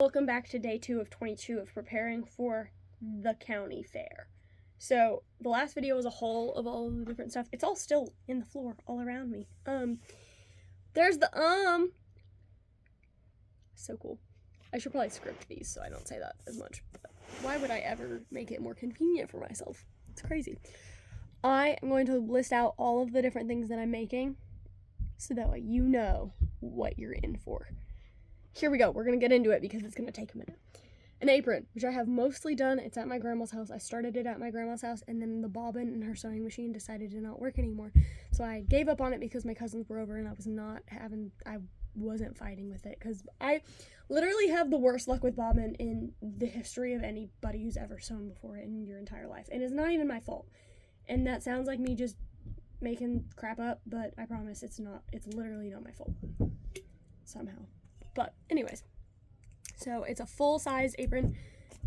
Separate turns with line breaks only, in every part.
Welcome back to day 2 of 22 of preparing for the county fair. So the last video was a haul of all the different stuff. It's all still in the floor all around me. There's the so cool. I should probably script these so I don't say that as much. But why would I ever make it more convenient for myself? It's crazy. I am going to list out all of the different things that I'm making so that way you know what you're in for. Here we go. We're going to get into it because it's going to take a minute. An apron, which I have mostly done. It's at my grandma's house. I started it at my grandma's house, and then the bobbin and her sewing machine decided to not work anymore. So I gave up on it because my cousins were over and I wasn't fighting with it because I literally have the worst luck with bobbin in the history of anybody who's ever sewn before in your entire life. And it's not even my fault. And that sounds like me just making crap up, but I promise it's not. It's literally not my fault. Somehow. But anyways, so it's a full-size apron,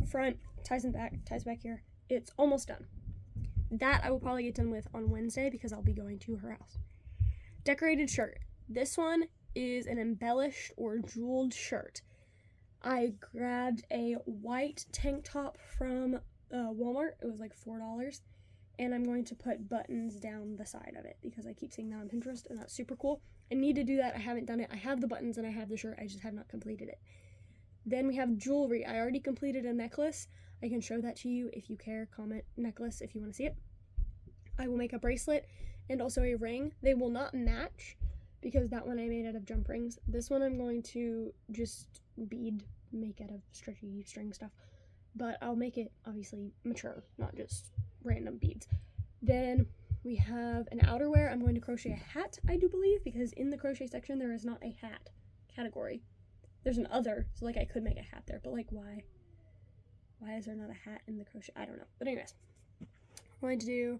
front, ties back here. It's almost done. That I will probably get done with on Wednesday because I'll be going to her house. Decorated shirt. This one is an embellished or jeweled shirt. I grabbed a white tank top from Walmart. It was like $4. And I'm going to put buttons down the side of it because I keep seeing that on Pinterest and that's super cool. I need to do that. I haven't done it. I have the buttons and I have the shirt. I just have not completed it. Then we have jewelry. I already completed a necklace. I can show that to you if you care. Comment necklace if you want to see it. I will make a bracelet and also a ring. They will not match because that one I made out of jump rings. This one I'm going to just make out of stretchy string stuff. But I'll make it obviously mature, not just random beads. Then we have an outerwear. I'm going to crochet a hat, I do believe, because in the crochet section there is not a hat category. There's an other, so like I could make a hat there, but like why? Why is there not a hat in the crochet? I don't know. But anyways, I'm going to do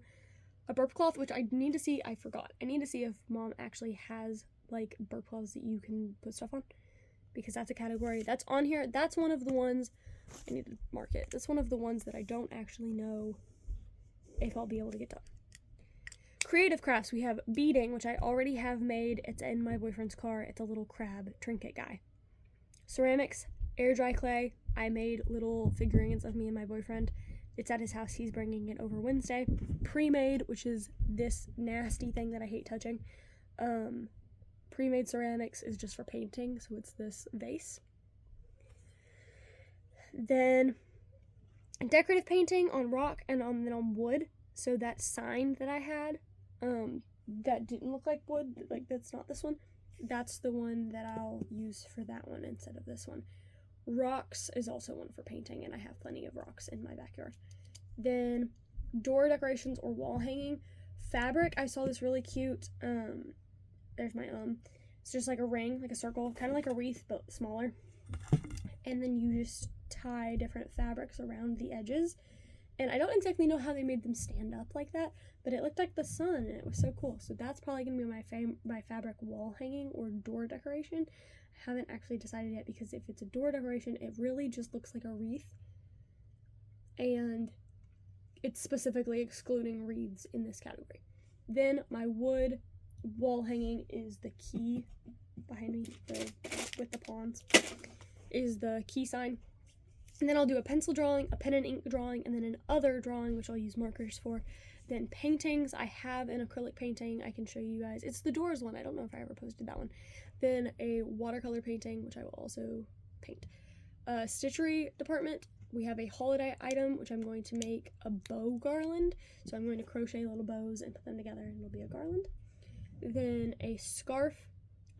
a burp cloth, which I need to see. I forgot. I need to see if mom actually has like burp cloths that you can put stuff on, because that's a category that's on here. That's one of the ones I need to mark it. That's one of the ones that I don't actually know if I'll be able to get done. Creative crafts, we have beading, which I already have made. It's in my boyfriend's car. It's a little crab trinket guy. Ceramics, air dry clay. I made little figurines of me and my boyfriend. It's at his house. He's bringing it over Wednesday. Pre-made, which is this nasty thing that I hate touching. Pre-made ceramics is just for painting, so it's this vase. Then decorative painting on rock and then on wood. So that sign that I had, that didn't look like wood, like that's not this one. That's the one that I'll use for that one instead of this one. Rocks is also one for painting, and I have plenty of rocks in my backyard. Then door decorations or wall hanging. Fabric, I saw this really cute, there's my it's just like a ring, like a circle, kind of like a wreath, but smaller. And then you just tie different fabrics around the edges. And I don't exactly know how they made them stand up like that, but it looked like the sun, and it was so cool. So that's probably going to be my fabric wall hanging or door decoration. I haven't actually decided yet because if it's a door decoration, it really just looks like a wreath. And it's specifically excluding wreaths in this category. Then my wood wall hanging is the key behind me, with the pawns, is the key sign. And then I'll do a pencil drawing, a pen and ink drawing, and then an other drawing, which I'll use markers for. Then paintings, I have an acrylic painting I can show you guys. It's the Doors one. I don't know if I ever posted that one. Then a watercolor painting, which I will also paint. Stitchery department, we have a holiday item, which I'm going to make a bow garland. So I'm going to crochet little bows and put them together, and it'll be a garland. Then a scarf.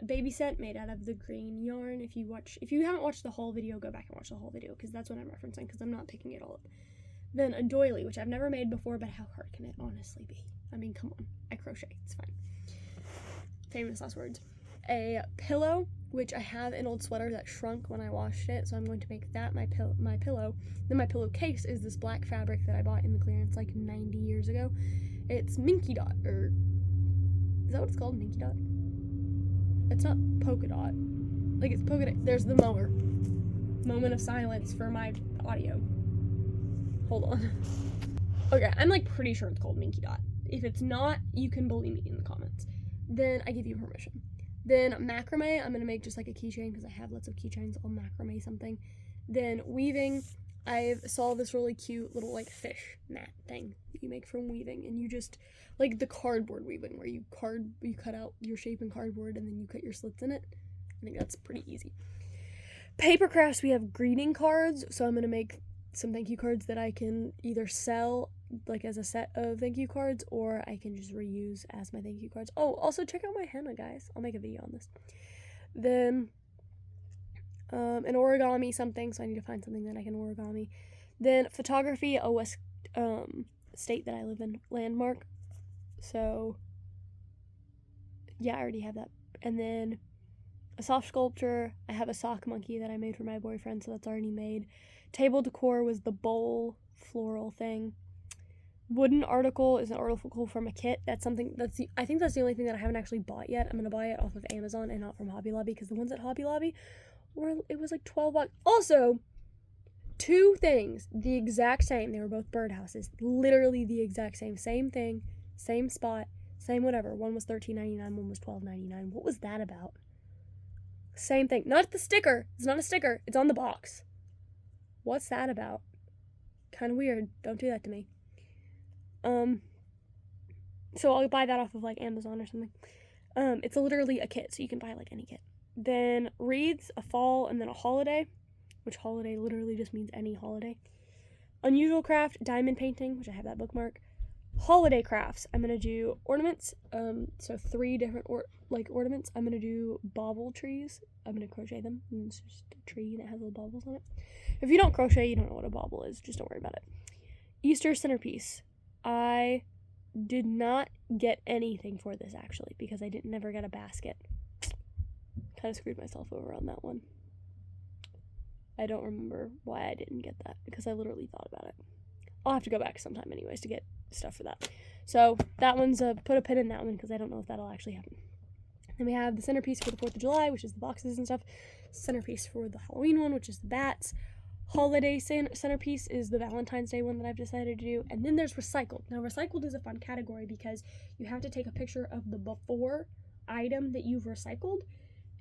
A baby set made out of the green yarn. If you haven't watched the whole video, go back and watch the whole video because that's what I'm referencing because I'm not picking it all up. Then a doily, which I've never made before, but how hard can it honestly be? I mean, come on. I crochet. It's fine. Famous last words. A pillow, which I have an old sweater that shrunk when I washed it, so I'm going to make that my pillow. Then my pillowcase is this black fabric that I bought in the clearance like 90 years ago. It's Minky Dot, or is that what it's called? Minky Dot? It's not polka dot. Like, it's polka dot. There's the mower. Moment of silence for my audio. Hold on. Okay, I'm like pretty sure it's called Minky Dot. If it's not, you can bully me in the comments. Then I give you permission. Then macrame, I'm going to make just like a keychain because I have lots of keychains. I'll macrame something. Then weaving, I saw this really cute little like fish mat thing that you make from weaving, and you just like the cardboard weaving where you cut out your shape in cardboard and then you cut your slits in it. I think that's pretty easy. Paper crafts, we have greeting cards, so I'm gonna make some thank you cards that I can either sell like as a set of thank you cards, or I can just reuse as my thank you cards. Oh, also check out my henna, guys. I'll make a video on this. Then an origami something, so I need to find something that I can origami. Then photography, a West state that I live in, landmark. So yeah, I already have that. And then a soft sculpture, I have a sock monkey that I made for my boyfriend, so that's already made. Table decor was the bowl floral thing. Wooden article is an article from a kit. That's something I think that's the only thing that I haven't actually bought yet. I'm gonna buy it off of Amazon and not from Hobby Lobby, because the ones at Hobby Lobby it was like $12. Also, two things, the exact same. They were both birdhouses. Literally the exact same. Same thing, same spot, same whatever. One was $13.99, one was $12.99. What was that about? Same thing. Not the sticker. It's not a sticker. It's on the box. What's that about? Kind of weird. Don't do that to me. So I'll buy that off of like Amazon or something. It's literally a kit, so you can buy like any kit. Then wreaths, a fall, and then a holiday, which holiday literally just means any holiday. Unusual craft, diamond painting, which I have that bookmark. Holiday crafts, I'm gonna do ornaments. So 3 different ornaments. I'm gonna do bauble trees. I'm gonna crochet them. And it's just a tree and it has little baubles on it. If you don't crochet, you don't know what a bauble is. Just don't worry about it. Easter centerpiece. I did not get anything for this actually because I never got a basket. Kind of screwed myself over on that one. I don't remember why I didn't get that because I literally thought about it. I'll have to go back sometime anyways to get stuff for that. So that one's put a pin in that one because I don't know if that'll actually happen. Then we have the centerpiece for the 4th of July, which is the boxes and stuff. Centerpiece for the Halloween one, which is the bats. Holiday centerpiece is the Valentine's Day one that I've decided to do. And then there's recycled. Now recycled is a fun category because you have to take a picture of the before item that you've recycled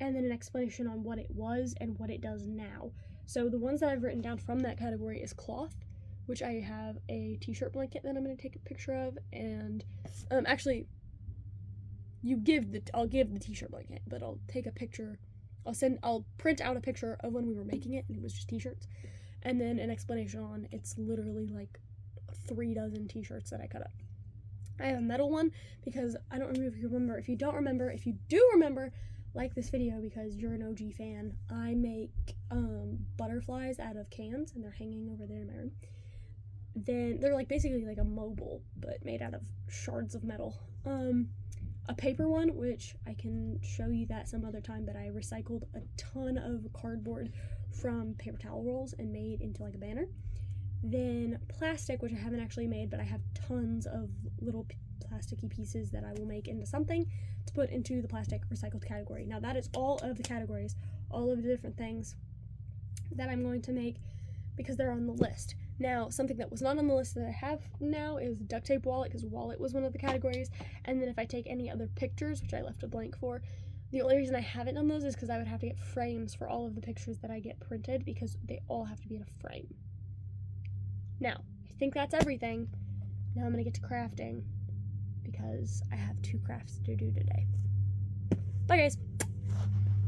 and then an explanation on what it was and what it does now. So the ones that I've written down from that category is cloth, which I have a t-shirt blanket that I'm going to take a picture of, and actually I'll give the t-shirt blanket, but I'll take a picture. I'll print out a picture of when we were making it and it was just t-shirts, and then an explanation on it's literally like 3 dozen t-shirts that I cut up. I have a metal one because I don't remember if you remember. If you don't remember, if you do remember, like this video because you're an OG fan. I make butterflies out of cans and they're hanging over there in my room. Then they're like basically like a mobile but made out of shards of metal. A paper one, which I can show you that some other time, but I recycled a ton of cardboard from paper towel rolls and made into like a banner. Then plastic, which I haven't actually made, but I have tons of little plasticky pieces that I will make into something to put into the plastic recycled category. Now that is all of the categories, all of the different things that I'm going to make because they're on the list. Now, something that was not on the list that I have now is duct tape wallet, because wallet was one of the categories. And then if I take any other pictures, which I left a blank for, the only reason I haven't done those is because I would have to get frames for all of the pictures that I get printed because they all have to be in a frame. Now, I think that's everything. Now I'm going to get to crafting because I have 2 crafts to do today. Bye, guys.